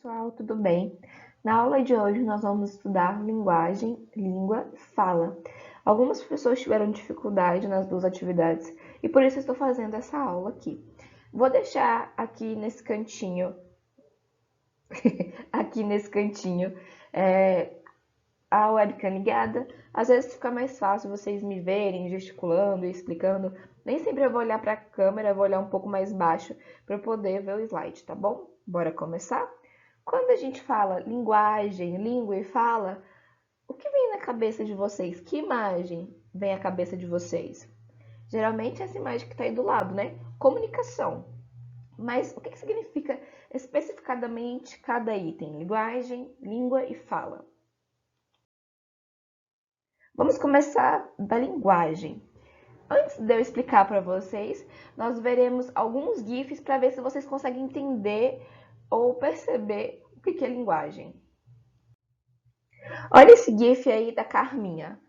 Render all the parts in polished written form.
Pessoal, tudo bem? Na aula de hoje nós vamos estudar linguagem, língua e fala. Algumas pessoas tiveram dificuldade nas duas atividades e por isso estou fazendo essa aula aqui. Vou deixar aqui nesse cantinho, é, a webcam ligada. Às vezes fica mais fácil vocês me verem gesticulando e explicando. Nem sempre eu vou olhar para a câmera, eu vou olhar um pouco mais baixo para poder ver o slide, tá bom? Bora começar? Quando a gente fala linguagem, língua e fala, o que vem na cabeça de vocês? Que imagem vem à cabeça de vocês? Geralmente essa imagem que está aí do lado, né? Comunicação. Mas o que significa especificadamente cada item? Linguagem, língua e fala. Vamos começar da linguagem. Antes de eu explicar para vocês, nós veremos alguns GIFs para ver se vocês conseguem entender ou perceber o que é linguagem. Olha esse GIF aí da Carminha.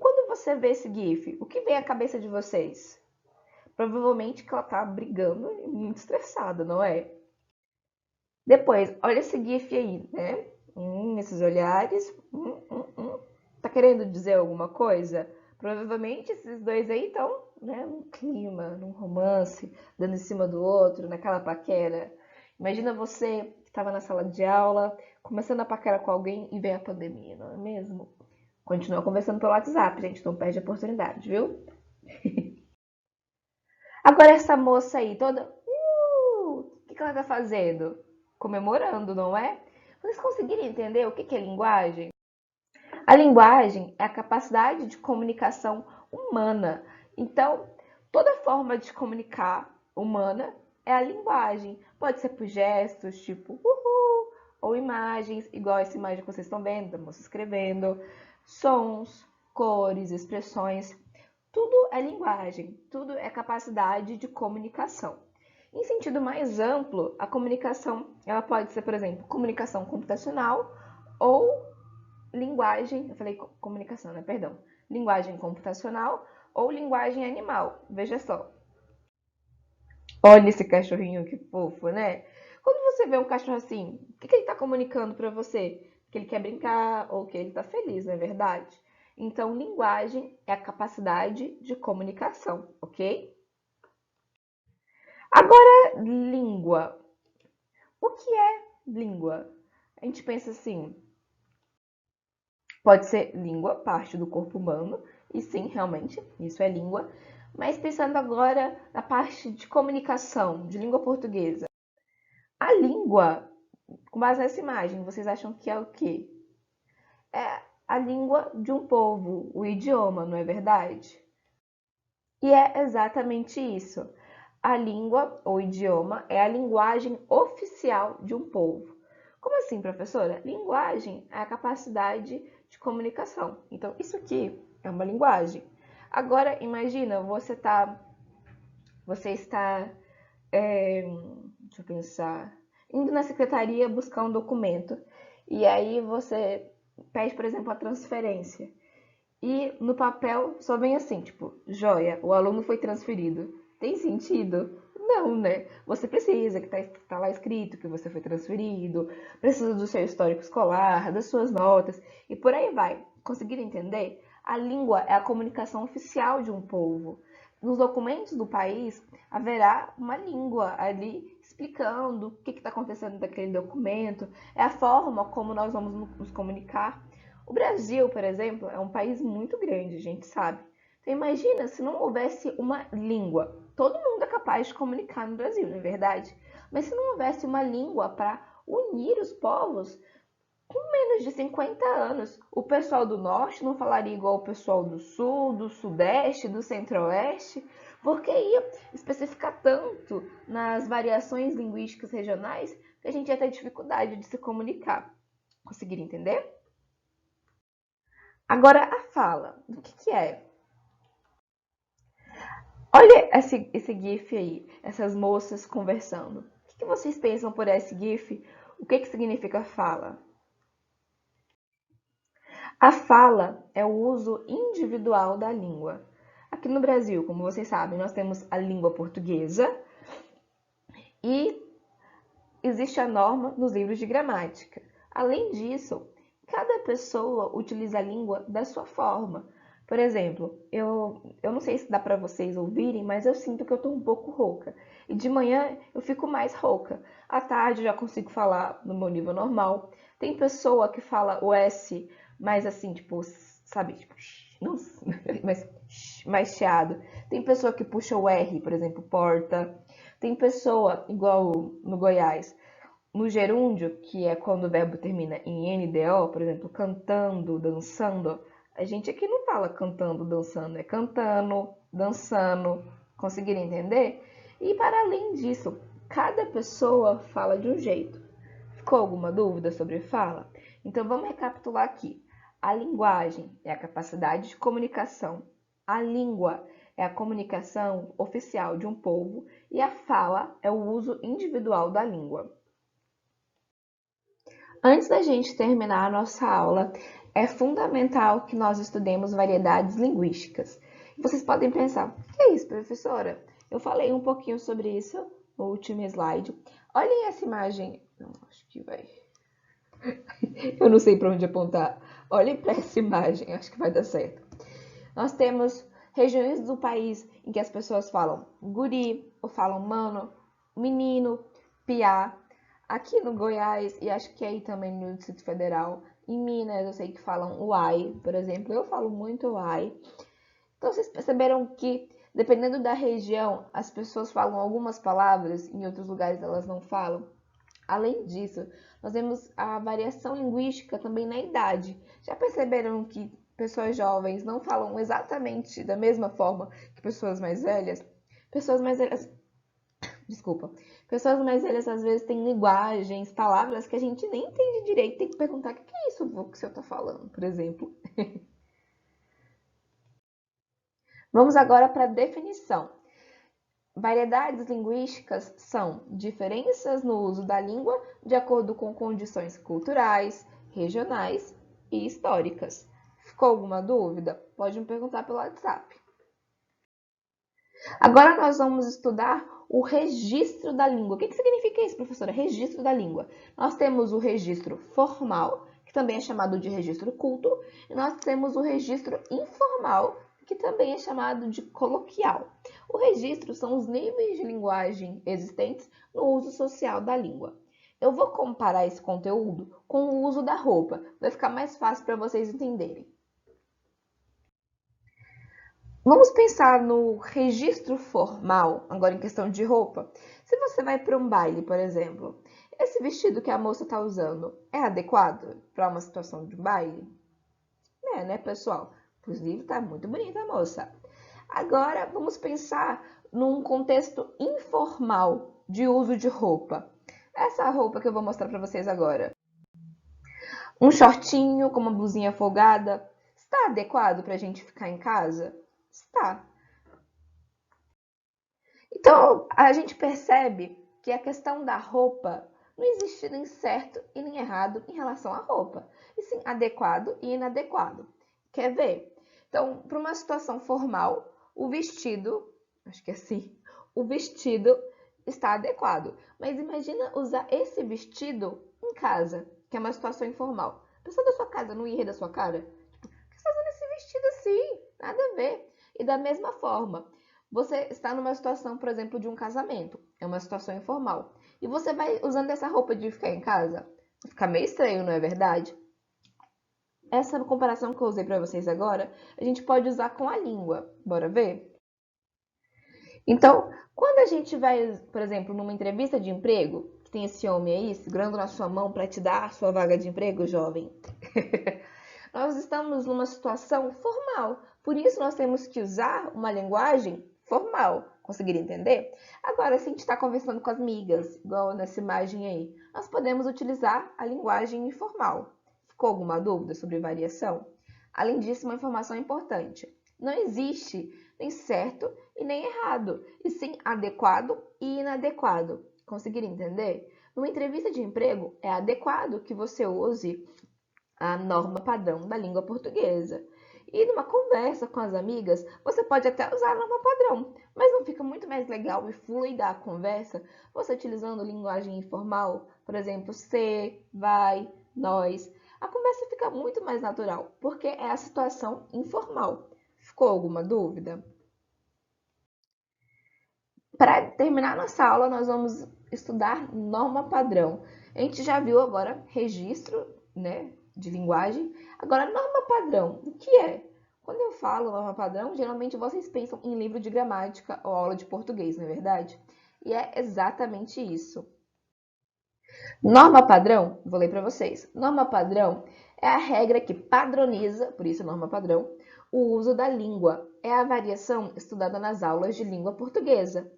Quando você vê esse GIF, o que vem à cabeça de vocês? Provavelmente que ela tá brigando e muito estressada, não é? Depois, olha esse GIF aí, né? Esses olhares. Tá querendo dizer alguma coisa? Provavelmente esses dois aí estão, né, num clima, num romance, dando em cima do outro, naquela paquera. Imagina você que estava na sala de aula, começando a paquera com alguém e vem a pandemia, não é mesmo? Continua conversando pelo WhatsApp, gente, não perde a oportunidade, viu? Agora essa moça aí, toda... o que ela tá fazendo? Comemorando, não é? Vocês conseguiram entender o que é linguagem? A linguagem é a capacidade de comunicação humana. Então, toda forma de comunicar humana é a linguagem. Pode ser por gestos, tipo uhul, ou imagens, igual essa imagem que vocês estão vendo, da moça escrevendo, sons, cores, expressões. Tudo é linguagem, tudo é capacidade de comunicação. Em sentido mais amplo, a comunicação ela pode ser, por exemplo, comunicação computacional ou linguagem, eu falei comunicação, né? Perdão. Linguagem computacional ou linguagem animal. Veja só. Olha esse cachorrinho que fofo, né? Quando você vê um cachorro assim, o que ele está comunicando para você? Que ele quer brincar ou que ele está feliz, não é verdade? Então, linguagem é a capacidade de comunicação, ok? Agora, língua. O que é língua? A gente pensa assim, pode ser língua, parte do corpo humano, e sim, realmente, isso é língua. Mas pensando agora na parte de comunicação, de língua portuguesa. A língua, com base nessa imagem, vocês acham que é o quê? É a língua de um povo, o idioma, não é verdade? E é exatamente isso. A língua ou idioma é a linguagem oficial de um povo. Como assim, professora? Linguagem é a capacidade de comunicação. Então, isso aqui é uma linguagem. Agora, imagina, você está, deixa eu pensar, indo na secretaria buscar um documento. E aí você pede, por exemplo, a transferência. E no papel só vem assim, tipo, joia, o aluno foi transferido. Tem sentido? Não, né? Você precisa que tá lá escrito que você foi transferido, precisa do seu histórico escolar, das suas notas e por aí vai. Conseguiram entender? A língua é a comunicação oficial de um povo. Nos documentos do país haverá uma língua ali explicando o que está acontecendo naquele documento, é a forma como nós vamos nos comunicar. O Brasil, por exemplo, é um país muito grande, a gente sabe. Então imagina se não houvesse uma língua. Todo mundo é capaz de comunicar no Brasil, não é verdade? Mas se não houvesse uma língua para unir os povos, com menos de 50 anos, o pessoal do norte não falaria igual o pessoal do sul, do sudeste, do centro-oeste, porque ia especificar tanto nas variações linguísticas regionais que a gente ia ter dificuldade de se comunicar. Conseguiram entender? Agora a fala, do que é? Olha esse GIF aí, essas moças conversando. O que vocês pensam por esse GIF? O que significa fala? A fala é o uso individual da língua. Aqui no Brasil, como vocês sabem, nós temos a língua portuguesa e existe a norma nos livros de gramática. Além disso, cada pessoa utiliza a língua da sua forma. Por exemplo, eu não sei se dá para vocês ouvirem, mas eu sinto que eu estou um pouco rouca. E de manhã eu fico mais rouca. À tarde eu já consigo falar no meu nível normal. Tem pessoa que fala o S mais assim, tipo, sabe, tipo, não, mais chiado. Tem pessoa que puxa o R, por exemplo, porta. Tem pessoa, igual no Goiás, no gerúndio, que é quando o verbo termina em NDO, por exemplo, cantando, dançando, a gente aqui não fala cantando, dançando, é cantando, dançando. Conseguiram entender? E para além disso, cada pessoa fala de um jeito. Ficou alguma dúvida sobre fala? Então vamos recapitular aqui. A linguagem é a capacidade de comunicação. A língua é a comunicação oficial de um povo e a fala é o uso individual da língua. Antes da gente terminar a nossa aula, é fundamental que nós estudemos variedades linguísticas. Vocês podem pensar, o que é isso, professora? Eu falei um pouquinho sobre isso no último slide. Olhem essa imagem. Não, acho que vai. Eu não sei para onde apontar. Olhem para essa imagem, acho que vai dar certo. Nós temos regiões do país em que as pessoas falam guri, ou falam mano, menino, piá. Aqui no Goiás, e acho que aí também no Distrito Federal, em Minas eu sei que falam uai, por exemplo, eu falo muito uai. Então vocês perceberam que, dependendo da região, as pessoas falam algumas palavras, em outros lugares elas não falam? Além disso, nós temos a variação linguística também na idade. Já perceberam que pessoas jovens não falam exatamente da mesma forma que pessoas mais velhas? Pessoas mais velhas, desculpa, pessoas mais velhas às vezes têm linguagens, palavras que a gente nem entende direito, tem que perguntar o que é isso que o senhor está falando, por exemplo. Vamos agora para a definição. Variedades linguísticas são diferenças no uso da língua de acordo com condições culturais, regionais e históricas. Ficou alguma dúvida? Pode me perguntar pelo WhatsApp. Agora nós vamos estudar o registro da língua. O que significa isso, professora? Registro da língua. Nós temos o registro formal, que também é chamado de registro culto, e nós temos o registro informal, que também é chamado de coloquial. O registro são os níveis de linguagem existentes no uso social da língua. Eu vou comparar esse conteúdo com o uso da roupa, vai ficar mais fácil para vocês entenderem. Vamos pensar no registro formal, agora em questão de roupa. Se você vai para um baile, por exemplo, esse vestido que a moça está usando é adequado para uma situação de baile? É, né, pessoal? Inclusive, tá muito bonita a moça. Agora, vamos pensar num contexto informal de uso de roupa. Essa roupa que eu vou mostrar para vocês agora. Um shortinho com uma blusinha folgada. Está adequado para a gente ficar em casa? Está. Então, a gente percebe que a questão da roupa não existe nem certo e nem errado em relação à roupa, e sim adequado e inadequado. Quer ver? Então, para uma situação formal, o vestido, acho que é assim, o vestido está adequado. Mas imagina usar esse vestido em casa, que é uma situação informal. A pessoa da sua casa não ia rir da sua cara? Tipo, por que você está usando esse vestido assim? Nada a ver. E da mesma forma, você está numa situação, por exemplo, de um casamento. É uma situação informal. E você vai usando essa roupa de ficar em casa? Fica meio estranho, não é verdade? Essa comparação que eu usei para vocês agora, a gente pode usar com a língua. Bora ver? Então, quando a gente vai, por exemplo, numa entrevista de emprego, que tem esse homem aí segurando na sua mão para te dar a sua vaga de emprego, jovem, nós estamos numa situação formal. Por isso, nós temos que usar uma linguagem formal. Conseguiram entender? Agora, se a gente está conversando com as amigas, igual nessa imagem aí, nós podemos utilizar a linguagem informal. Ficou alguma dúvida sobre variação? Além disso, uma informação importante. Não existe nem certo e nem errado, e sim adequado e inadequado. Conseguiram entender? Numa entrevista de emprego, é adequado que você use a norma padrão da língua portuguesa. E numa conversa com as amigas, você pode até usar a norma padrão, mas não fica muito mais legal e fluida a conversa você utilizando linguagem informal? Por exemplo, você, vai, nós. A conversa fica muito mais natural, porque é a situação informal. Ficou alguma dúvida? Para terminar nossa aula, nós vamos estudar norma padrão. A gente já viu agora registro, né, de linguagem. Agora, norma padrão, o que é? Quando eu falo norma padrão, geralmente vocês pensam em livro de gramática ou aula de português, não é verdade? E é exatamente isso. Norma padrão, vou ler para vocês. Norma padrão é a regra que padroniza, por isso norma padrão, o uso da língua. É a variação estudada nas aulas de língua portuguesa.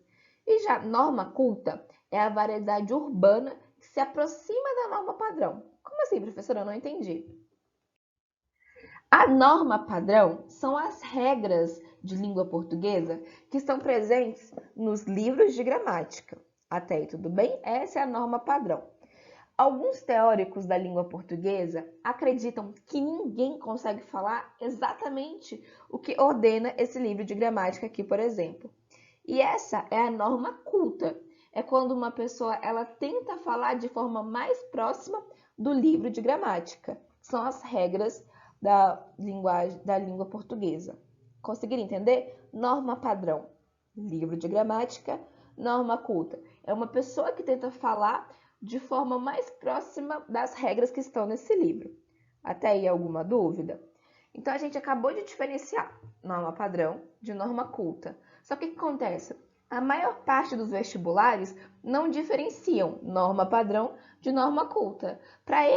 E já norma culta é a variedade urbana que se aproxima da norma padrão. Como assim, professora? Eu não entendi. A norma padrão são as regras de língua portuguesa que estão presentes nos livros de gramática. Até aí, tudo bem? Essa é a norma padrão. Alguns teóricos da língua portuguesa acreditam que ninguém consegue falar exatamente o que ordena esse livro de gramática aqui, por exemplo. E essa é a norma culta. É quando uma pessoa ela tenta falar de forma mais próxima do livro de gramática. São as regras da língua portuguesa. Conseguiram entender? Norma padrão, livro de gramática. Norma culta é uma pessoa que tenta falar de forma mais próxima das regras que estão nesse livro. Até aí alguma dúvida? Então a gente acabou de diferenciar norma padrão de norma culta. Só que o que acontece? A maior parte dos vestibulares não diferenciam norma padrão de norma culta. Para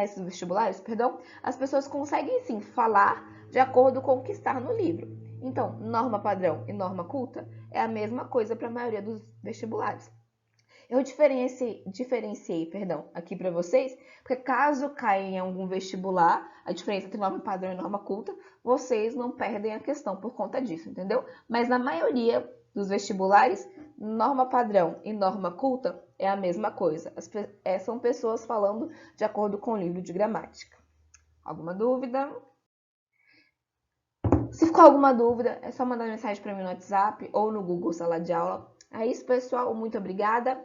esses vestibulares, perdão, as pessoas conseguem sim falar de acordo com o que está no livro. Então, norma padrão e norma culta é a mesma coisa para a maioria dos vestibulares. Eu diferenciei, aqui para vocês, porque caso caia em algum vestibular, a diferença entre norma padrão e norma culta, vocês não perdem a questão por conta disso, entendeu? Mas na maioria dos vestibulares, norma padrão e norma culta é a mesma coisa. São pessoas falando de acordo com o livro de gramática. Alguma dúvida? Se ficou alguma dúvida, é só mandar mensagem para mim no WhatsApp ou no Google Sala de Aula. É isso, pessoal. Muito obrigada.